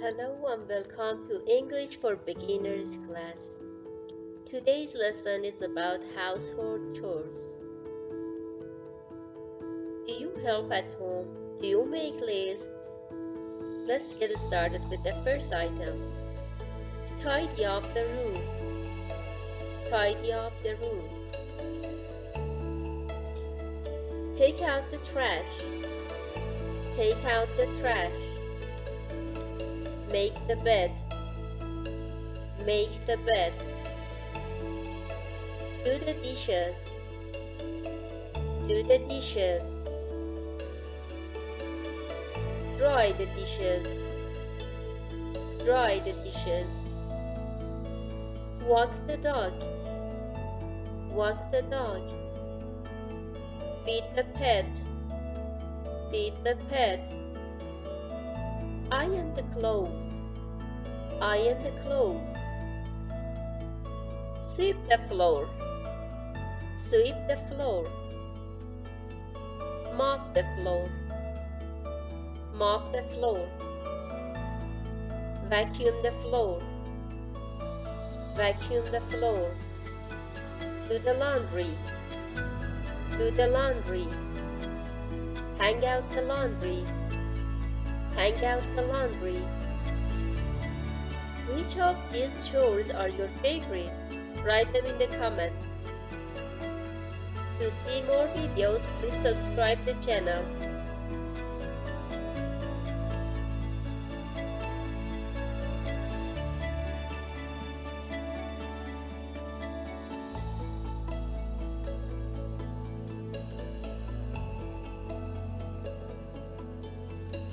Hello and welcome to English for Beginners class. Today's lesson is about household chores. Do you help at home? Do you make lists? Let's get started with the first item. Tidy up the room. Tidy up the room. Take out the trash. Take out the trash. Make the bed. Make the bed. Do the dishes. Do the dishes. Dry the dishes. Dry the dishes. Walk the dog. Walk the dog. Feed the pet. Feed the pet. Iron the clothes. Iron the clothes. Sweep the floor. Sweep the floor. Mop the floor. Mop the floor. Vacuum the floor. Vacuum the floor. Do the laundry. Do the laundry. Hang out the laundry. Hang out the laundry. Which of these chores are your favorite? Write them in the comments. To see more videos, please subscribe the channel.